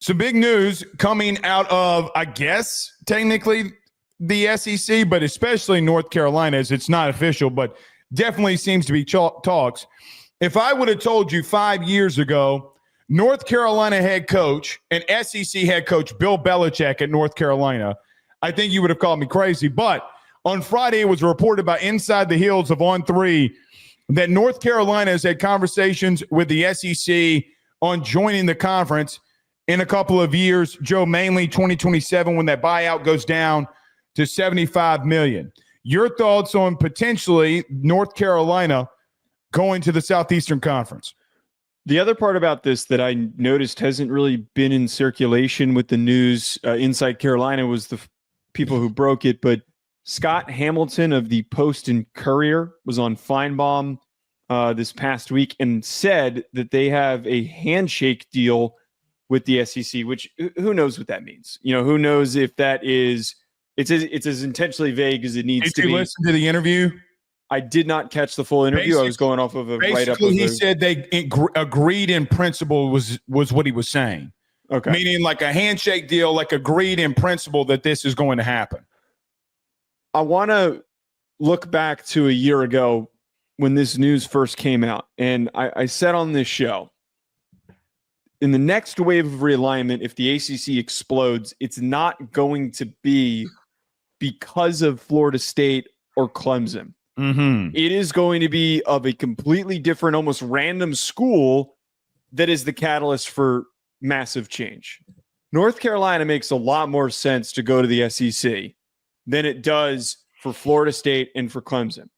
Some big news coming out of, I guess, technically the SEC, but especially North Carolina, as it's not official, but definitely seems to be talks. If I would have told you 5 years ago, North Carolina head coach and SEC head coach Bill Belichick at North Carolina, I think you would have called me crazy. But on Friday, it was reported by Inside the Hills of On3 that North Carolina has had conversations with the SEC on joining the conference in a couple of years, Joe, mainly 2027 when that buyout goes down to $75 million. Your thoughts on potentially North Carolina going to the Southeastern Conference? The other part about this that I noticed hasn't really been in circulation with the news inside Carolina was the people who broke it, but Scott Hamilton of the Post and Courier was on Feinbaum this past week and said that they have a handshake deal with the SEC, which who knows what that means? You know, who knows if that is it's as intentionally vague as it needs to be. Did you listen to the interview? I did not catch the full interview. I was going off of a write-up. He said they agreed in principle was what he was saying. Okay. Meaning like a handshake deal, like agreed in principle that this is going to happen. I want to look back to a year ago when this news first came out. And I said on this show, in the next wave of realignment, if the ACC explodes, it's not going to be because of Florida State or Clemson. Mm-hmm. It is going to be of a completely different, almost random school that is the catalyst for massive change. North Carolina makes a lot more sense to go to the SEC than it does for Florida State and for Clemson.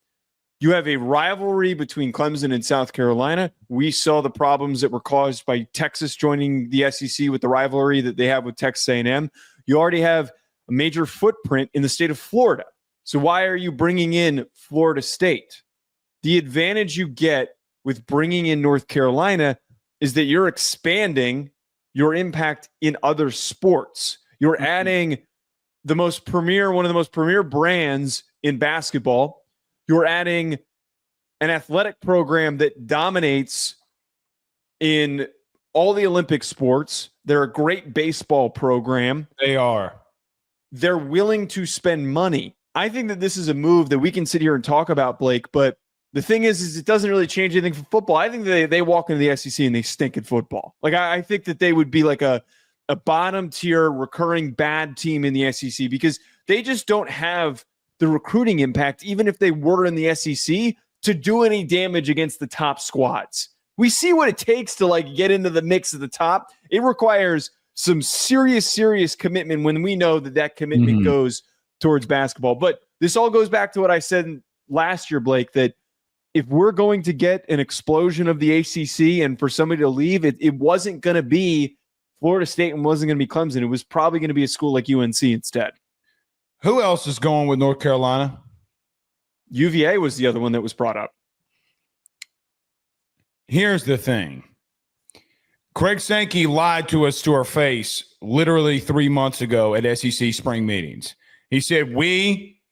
You have a rivalry between Clemson and South Carolina. We saw the problems that were caused by Texas joining the SEC with the rivalry that they have with Texas A&M. You already have a major footprint in the state of Florida. So why are you bringing in Florida State? The advantage you get with bringing in North Carolina is that you're expanding your impact in other sports. You're adding one of the most premier brands in basketball. You're adding an athletic program that dominates in all the Olympic sports. They're a great baseball program. They are. They're willing to spend money. I think that this is a move that we can sit here and talk about, Blake, but the thing is it doesn't really change anything for football. I think they walk into the SEC and they stink at football. Like, I think that they would be like a bottom tier recurring bad team in the SEC because they just don't have the recruiting impact, even if they were in the SEC, to do any damage against the top squads. We see what it takes to like get into the mix at the top. It requires some serious commitment when we know that commitment goes towards basketball. But this all goes back to what I said last year, Blake, that if we're going to get an explosion of the ACC and for somebody to leave, it wasn't going to be Florida State and wasn't going to be Clemson. It was probably going to be a school like UNC instead. Who else is going with North Carolina? UVA was the other one that was brought up. Here's the thing. Craig Sankey lied to us to our face literally 3 months ago at SEC spring meetings. He said, we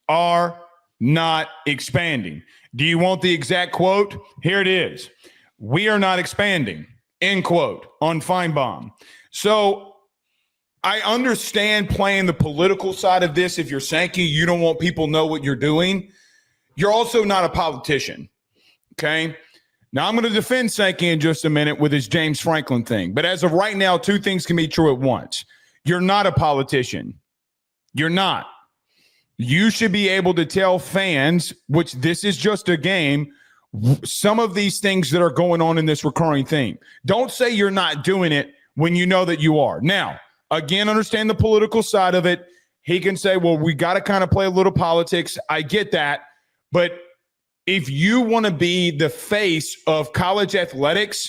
are not expanding. Do you want the exact quote? Here it is. We are not expanding, end quote, on Feinbaum. So I understand playing the political side of this. If you're Sankey, you don't want people to know what you're doing. You're also not a politician, okay? Now, I'm going to defend Sankey in just a minute with his James Franklin thing. But as of right now, two things can be true at once. You're not a politician. You're not. You should be able to tell fans, which this is just a game, some of these things that are going on in this recurring theme. Don't say you're not doing it when you know that you are. Now, again, understand the political side of it. He can say, well, we got to kind of play a little politics. I get that. But if you want to be the face of college athletics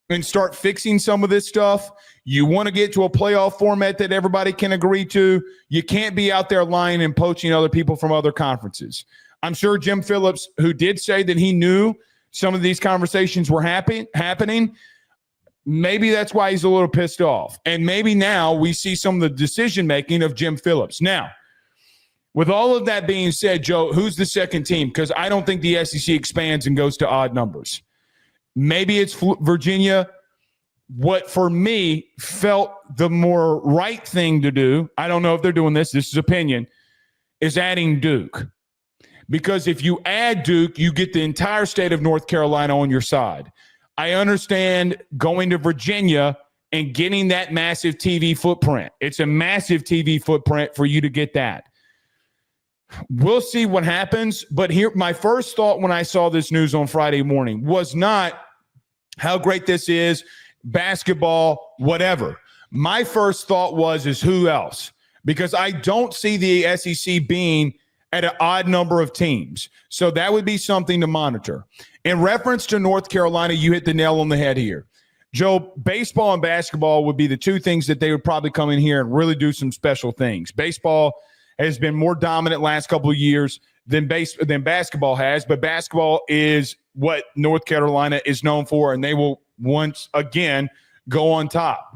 and start fixing some of this stuff, you want to get to a playoff format that everybody can agree to, you can't be out there lying and poaching other people from other conferences. I'm sure Jim Phillips, who did say that he knew some of these conversations were happening, maybe that's why he's a little pissed off. And maybe now we see some of the decision-making of Jim Phillips. Now, with all of that being said, Joe, who's the second team? Because I don't think the SEC expands and goes to odd numbers. Maybe it's Virginia. what for me felt the more right thing to do, I don't know if they're doing this is opinion, is adding Duke. Because if you add Duke, you get the entire state of North Carolina on your side. I understand going to Virginia and getting that massive TV footprint. It's a massive TV footprint for you to get that. We'll see what happens. But here, my first thought when I saw this news on Friday morning was not how great this is, basketball, whatever. My first thought is who else? Because I don't see the SEC being at an odd number of teams. So that would be something to monitor. In reference to North Carolina, you hit the nail on the head here. Joe, baseball and basketball would be the two things that they would probably come in here and really do some special things. Baseball has been more dominant last couple of years than basketball has, but basketball is what North Carolina is known for, and they will once again go on top.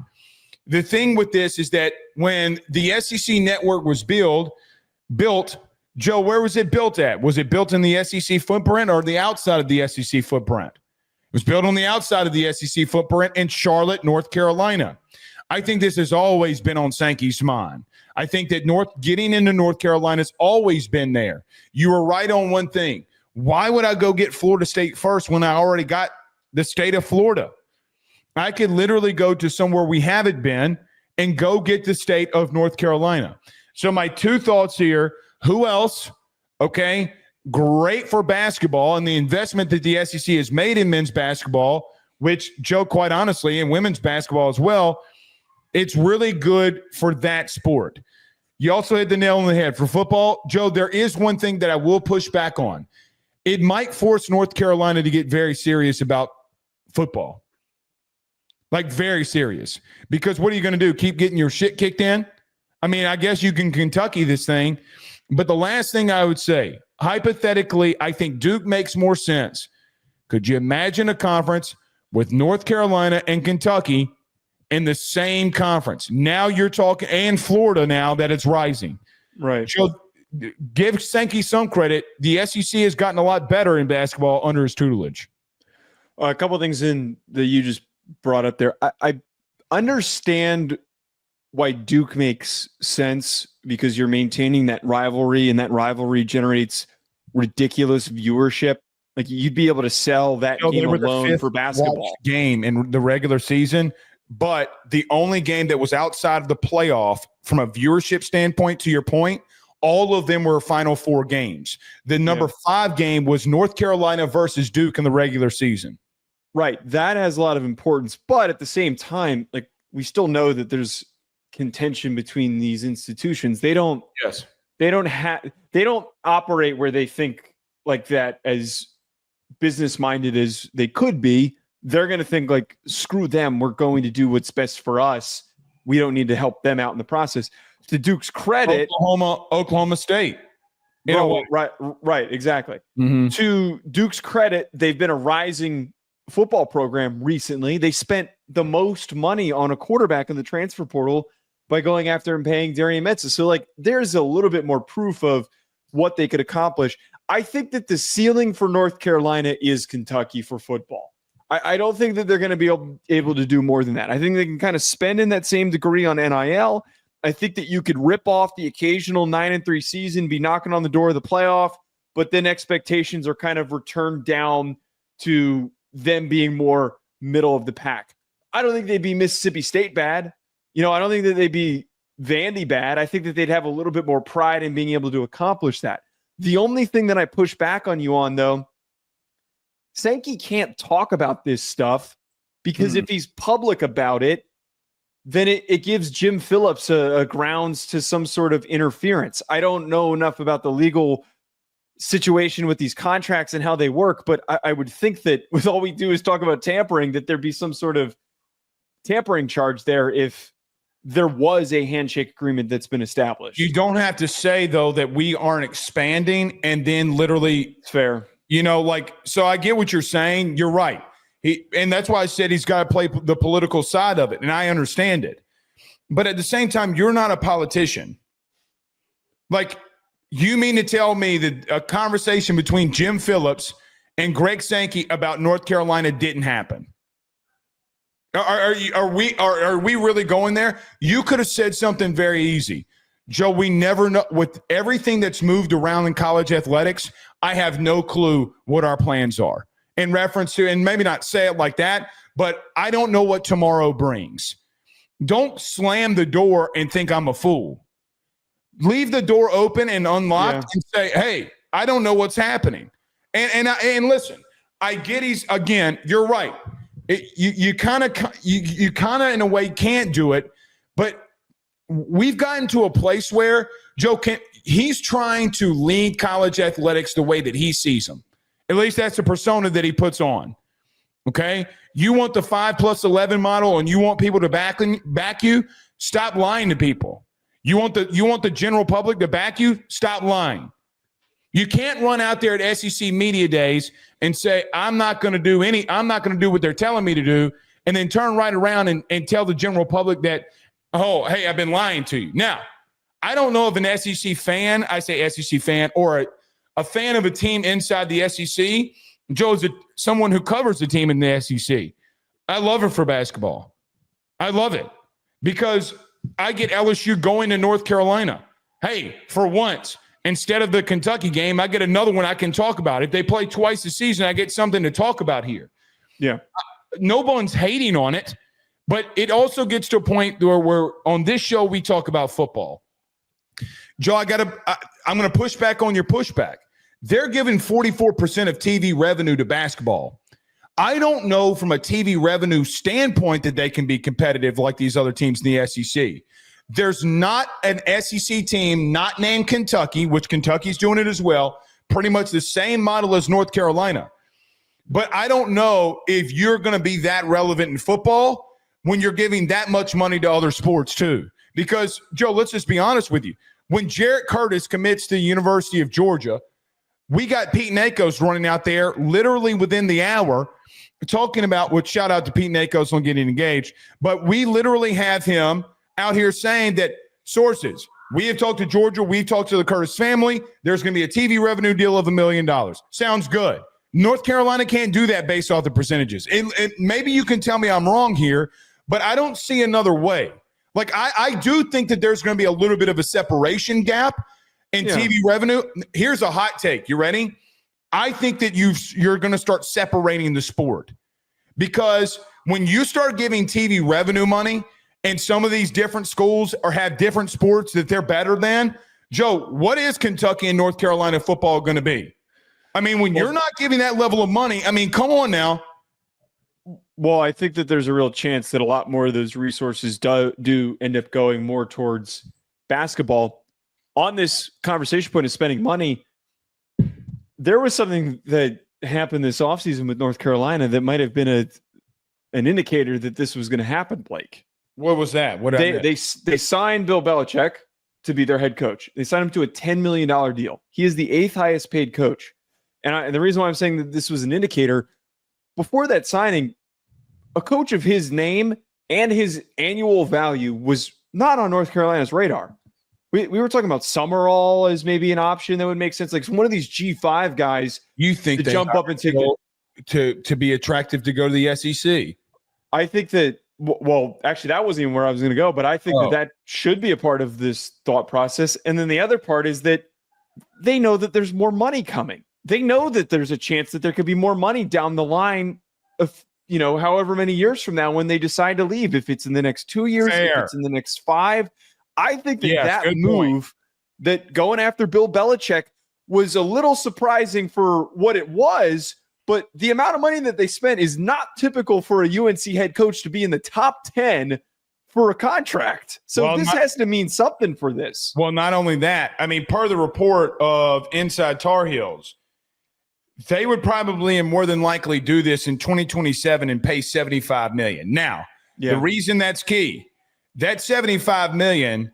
The thing with this is that when the SEC network was built, Joe, where was it built at? Was it built in the SEC footprint or the outside of the SEC footprint? It was built on the outside of the SEC footprint in Charlotte, North Carolina. I think this has always been on Sankey's mind. I think that getting into North Carolina has always been there. You were right on one thing. Why would I go get Florida State first when I already got the state of Florida? I could literally go to somewhere we haven't been and go get the state of North Carolina. So my two thoughts here, who else? Okay, great for basketball and the investment that the SEC has made in men's basketball, which, Joe, quite honestly, in women's basketball as well, it's really good for that sport. You also hit the nail on the head. For football, Joe, there is one thing that I will push back on. It might force North Carolina to get very serious about football. Like very serious. Because what are you going to do? Keep getting your shit kicked in? I mean, I guess you can Kentucky this thing. But the last thing I would say, hypothetically, I think Duke makes more sense. Could you imagine a conference with North Carolina and Kentucky in the same conference? Now you're talking, and Florida now that it's rising. Right. So give Sankey some credit. The SEC has gotten a lot better in basketball under his tutelage. A couple of things that you just brought up there. I understand why Duke makes sense because you're maintaining that rivalry, and that rivalry generates ridiculous viewership. Like you'd be able to sell that game alone for basketball game in the regular season. But the only game that was outside of the playoff from a viewership standpoint, to your point, all of them were Final Four games. The number 5 game was North Carolina versus Duke in the regular season. Right. That has a lot of importance. But at the same time, like we still know that there's contention between these institutions. They don't operate where they think like that as business minded as they could be. They're going to think like, screw them. We're going to do what's best for us. We don't need to help them out in the process. To Duke's credit, Oklahoma State. Right. Exactly. Mm-hmm. To Duke's credit, they've been a rising football program recently. They spent the most money on a quarterback in the transfer portal by going after and paying Darian Metza. So like, there's a little bit more proof of what they could accomplish. I think that the ceiling for North Carolina is Kentucky for football. I don't think that they're going to be able to do more than that. I think they can kind of spend in that same degree on NIL. I think that you could rip off the occasional 9-3 season, be knocking on the door of the playoff, but then expectations are kind of returned down to them being more middle of the pack. I don't think they'd be Mississippi State bad. I don't think that they'd be Vandy bad. I think that they'd have a little bit more pride in being able to accomplish that. The only thing that I push back on you on, though, Sankey can't talk about this stuff because if he's public about it, then it gives Jim Phillips a grounds to some sort of interference. I don't know enough about the legal situation with these contracts and how they work, but I would think that with all we do is talk about tampering, that there'd be some sort of tampering charge there if there was a handshake agreement that's been established. You don't have to say, though, that we aren't expanding and then literally – fair. So I get what you're saying. You're right. And that's why I said he's got to play the political side of it, and I understand it. But at the same time, you're not a politician. Like, you mean to tell me that a conversation between Jim Phillips and Greg Sankey about North Carolina didn't happen? Are we really going there? You could have said something very easy. Joe, we never know. With everything that's moved around in college athletics, I have no clue what our plans are in reference to, and maybe not say it like that, but I don't know what tomorrow brings. Don't slam the door and think I'm a fool. Leave the door open and unlocked and say, hey, I don't know what's happening. And listen, I get you're right. You kind of in a way can't do it, but we've gotten to a place where he's trying to lead college athletics the way that he sees them. At least that's the persona that he puts on. Okay. You want the 5+11 model and you want people to back you. Stop lying to people. You want the general public to back you. Stop lying. You can't run out there at SEC media days and say, I'm not going to do what they're telling me to do. And then turn right around and tell the general public that, oh, hey, I've been lying to you. Now, I don't know if an SEC fan, I say SEC fan, or a fan of a team inside the SEC. Joe's someone who covers the team in the SEC. I love it for basketball. I love it because I get LSU going to North Carolina. Hey, for once, instead of the Kentucky game, I get another one I can talk about. If they play twice a season, I get something to talk about here. Yeah. No one's hating on it, but it also gets to a point where we're on this show, we talk about football. Joe, I'm going to push back on your pushback. They're giving 44% of TV revenue to basketball. I don't know from a TV revenue standpoint that they can be competitive like these other teams in the SEC. There's not an SEC team not named Kentucky, which Kentucky's doing it as well, pretty much the same model as North Carolina. But I don't know if you're going to be that relevant in football when you're giving that much money to other sports too. Because, Joe, let's just be honest with you. When Jarrett Curtis commits to the University of Georgia, we got Pete Nakos running out there literally within the hour talking about, which shout out to Pete Nakos on getting engaged, but we literally have him out here saying that sources, we have talked to Georgia, we've talked to the Curtis family, there's going to be a TV revenue deal of $1 million. Sounds good. North Carolina can't do that based off the percentages. Maybe you can tell me I'm wrong here, but I don't see another way. Like, I do think that there's going to be a little bit of a separation gap in TV revenue. Here's a hot take. You ready? I think that you're going to start separating the sport, because when you start giving TV revenue money and some of these different schools have different sports that they're better than, Joe, what is Kentucky and North Carolina football going to be? I mean, when you're not giving that level of money, I mean, come on now. Well, I think that there's a real chance that a lot more of those resources do end up going more towards basketball. On this conversation point of spending money, there was something that happened this offseason with North Carolina that might have been an indicator that this was going to happen, Blake. What was that? They signed Bill Belichick to be their head coach. They signed him to a $10 million deal. He is the 8th highest paid coach. And the reason why I'm saying that this was an indicator, before that signing, a coach of his name and his annual value was not on North Carolina's radar. We were talking about Summerall as maybe an option that would make sense. Like one of these G5 guys, you think to jump up and take to be attractive to go to the SEC. I think that, well, actually, that wasn't even where I was going to go, but I think that should be a part of this thought process. And then the other part is that they know that there's more money coming. They know that there's a chance that there could be more money down the line of, however many years from now when they decide to leave. If it's in the next 2 years, if it's in the next 5. I think that move, that going after Bill Belichick, was a little surprising for what it was, but the amount of money that they spent is not typical for a UNC head coach to be in the top 10 for a contract. So this has to mean something for this. Well, not only that, I mean, per the report of Inside Tar Heels, they would probably and more than likely do this in 2027 and pay $75 million. Now, the reason that's key, that $75 million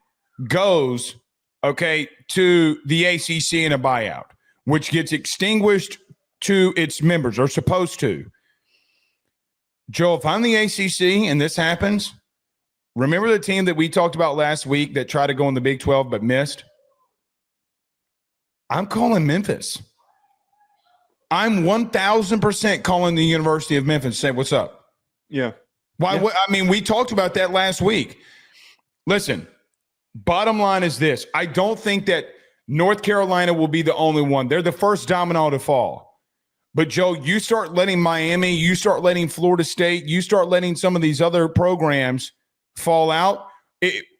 goes, to the ACC in a buyout, which gets extinguished to its members, or supposed to. Joe, if I'm the ACC and this happens, remember the team that we talked about last week that tried to go in the Big 12 but missed? I'm calling Memphis. I'm 1,000% calling the University of Memphis. Say, what's up? Yeah. Why? Yeah. I mean, we talked about that last week. Listen, bottom line is this. I don't think that North Carolina will be the only one. They're the first domino to fall. But, Joe, you start letting Miami, you start letting Florida State, you start letting some of these other programs fall out.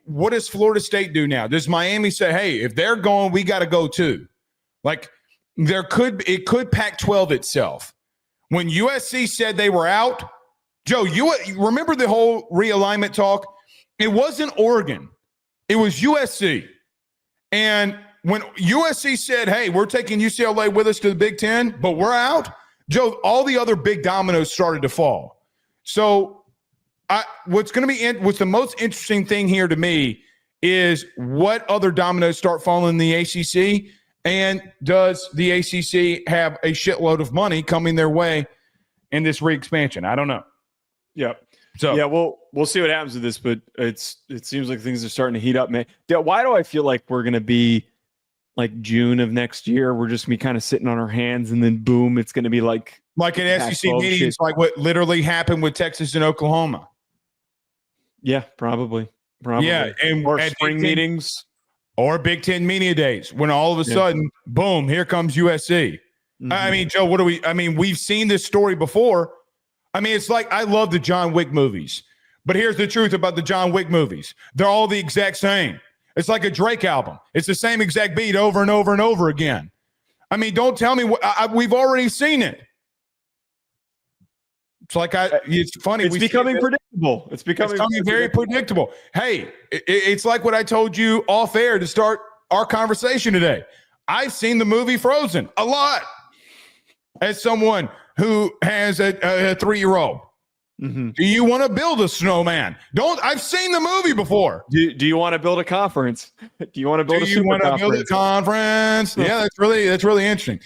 What does Florida State do now? Does Miami say, hey, if they're going, we got to go too? Like, it could Pac-12 itself. When USC said they were out, Joe, you remember the whole realignment talk? It wasn't Oregon. It was USC. And when USC said, hey, we're taking UCLA with us to the Big Ten, but we're out, Joe, all the other big dominoes started to fall. So what's the most interesting thing here to me is what other dominoes start falling in the ACC, and does the ACC have a shitload of money coming their way in this re-expansion? I don't know. Yep. So yeah, we'll see what happens with this, but it seems like things are starting to heat up, man. Why do I feel like we're going to be like June of next year? We're just going to be kind of sitting on our hands, and then boom, it's going to be like an SEC meeting, it's like what literally happened with Texas and Oklahoma. Yeah, probably. Yeah, and or spring meetings. Or Big Ten media days, when all of a sudden, boom, here comes USC. Mm-hmm. I mean, Joe, we've seen this story before. I mean, it's like, I love the John Wick movies, but here's the truth about the John Wick movies. They're all the exact same. It's like a Drake album. It's the same exact beat over and over and over again. I mean, don't tell me we've already seen it. It's like it's funny. It's becoming predictable. It's becoming very predictable. Hey, it's like what I told you off air to start our conversation today. I've seen the movie Frozen a lot as someone who has a 3-year-old. Mm-hmm. Do you want to build a snowman? I've seen the movie before. Do you want to build a conference? Do you want to build a super conference? Build a conference? Yeah, that's really interesting.